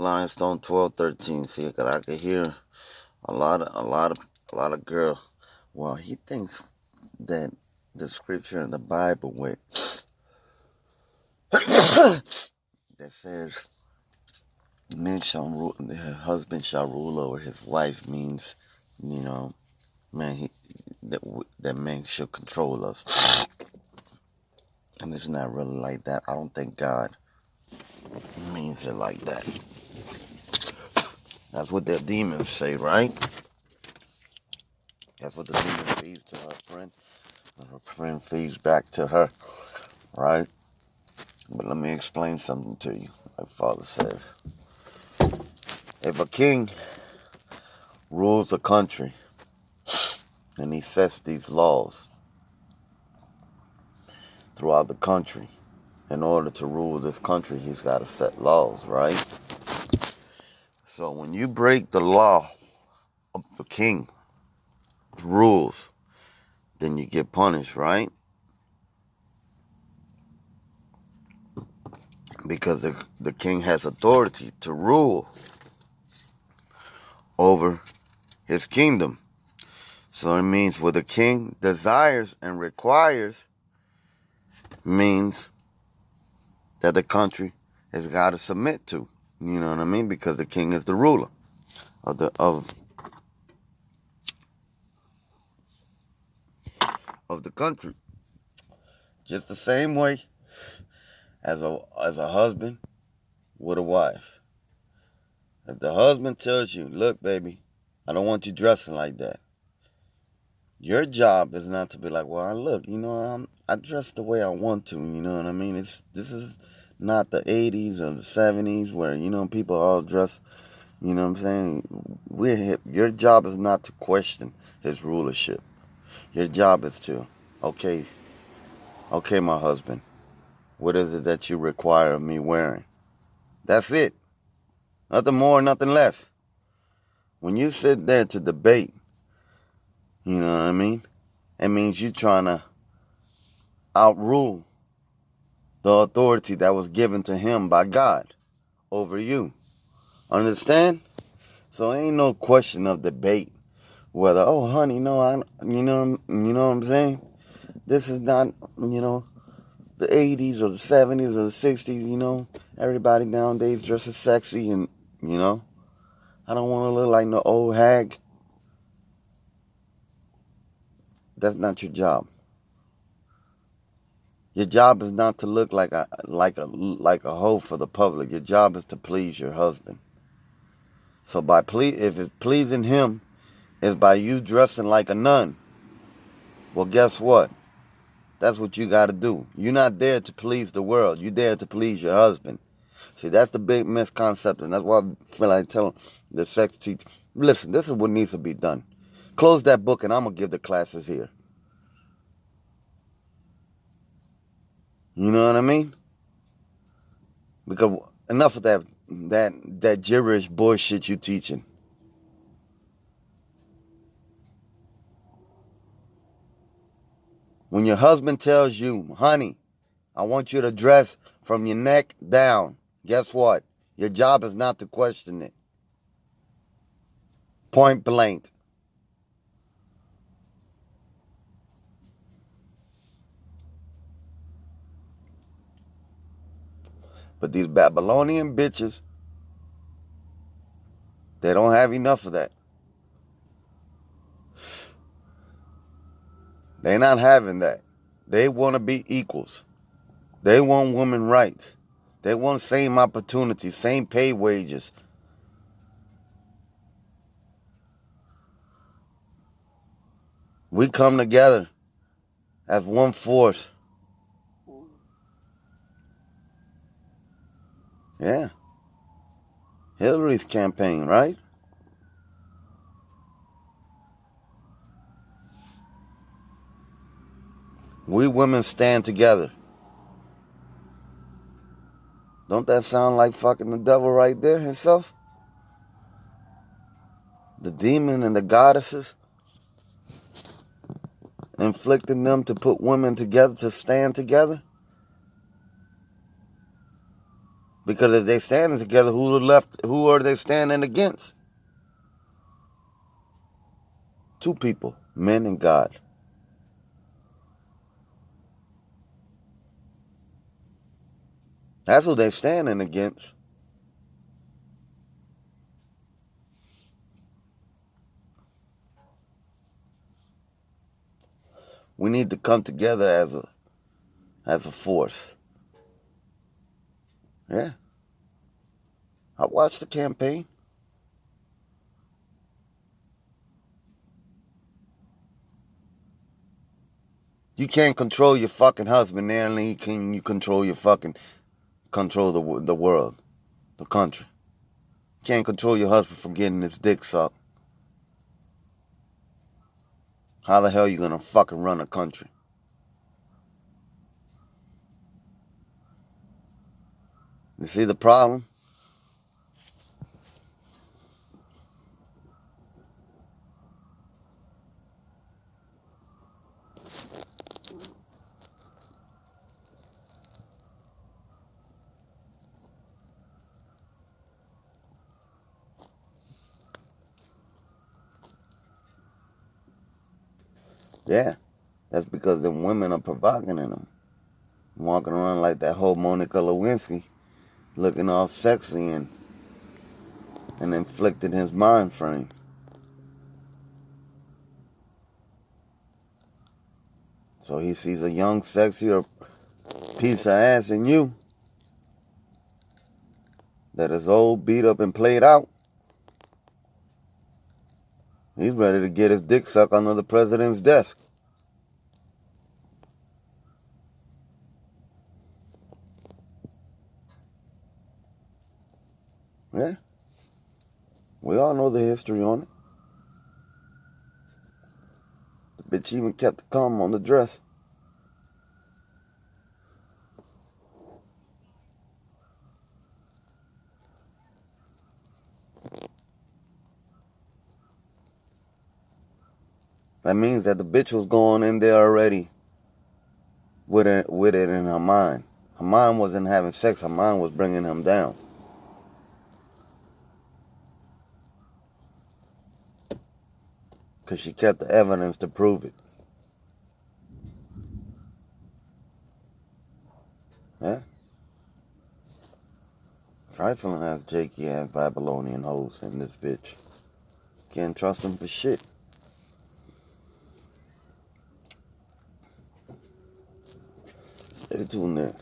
Limestone 12:13. See, 'cause I could hear a lot of girl. Well, he thinks that the scripture in the Bible with that says men shall rule, the husband shall rule over his wife means, you know, man, that man should control us, and it's not really like that. I don't think God means it like that. That's what the demons say, right? That's what the demon feeds to her friend, and her friend feeds back to her, right? But let me explain something to you. Like Father says, if a king rules a country and he sets these laws throughout the country, in order to rule this country, he's got to set laws, right? So when you break the law of the king's rules, then you get punished, right? Because the king has authority to rule over his kingdom. So it means what the king desires and requires means that the country has got to submit to. You know what I mean? Because the king is the ruler of the country. Just the same way as a husband with a wife. If the husband tells you, look, baby, I don't want you dressing like that. Your job is not to be like, well, look, I dress the way I want to, you know what I mean? This is not the 80s or the 70s where, people all dress, you know what I'm saying? We're hip. Your job is not to question his rulership. Your job is to, okay, my husband, what is it that you require of me wearing? That's it. Nothing more, nothing less. When you sit there to debate, you know what I mean? It means you're trying to outrule the authority that was given to him by God over you. Understand? So ain't no question of debate whether, oh honey, no, you know what I'm saying? This is not, the 80s or the 70s or the 60s, everybody nowadays dresses sexy and, I don't want to look like no old hag. That's not your job. Your job is not to look like a hoe for the public. Your job is to please your husband. So if it's pleasing him is by you dressing like a nun, well, guess what? That's what you got to do. You're not there to please the world. You're there to please your husband. See, that's the big misconception. That's why I feel like telling the sex teacher, listen, this is what needs to be done. Close that book and I'm going to give the classes here. You know what I mean? Because enough of that gibberish bullshit you teaching. When your husband tells you, honey, I want you to dress from your neck down, guess what? Your job is not to question it. Point blank. But these Babylonian bitches, they don't have enough of that. They're not having that. They want to be equals. They want women rights. They want same opportunities, same pay wages. We come together as one force. Yeah. Hillary's campaign, right? We women stand together. Don't that sound like fucking the devil right there himself? The demon and the goddesses inflicting them to put women together, to stand together? Because if they standing together, who are they standing against? Two people, men and God. That's who they standing against. We need to come together as a force. Yeah. I watched the campaign. You can't control your fucking husband, nearly can you control the world, the country. You can't control your husband from getting his dick sucked. How the hell you gonna fucking run a country? You see the problem? Yeah. That's because the women are provocating him. Walking around like that whole Monica Lewinsky, looking all sexy and inflicting his mind frame. So he sees a young, sexier piece of ass in you that is old, beat up, and played out. He's ready to get his dick sucked under the president's desk. Yeah. We all know the history on it. The bitch even kept the cum on the dress. That means that the bitch was going in there already with it in her mind. Her mind wasn't having sex. Her mind was bringing him down. Because she kept the evidence to prove it. Yeah? Trifling ass jakey ass Babylonian hoes in this bitch. Can't trust them for shit. Stay tuned there.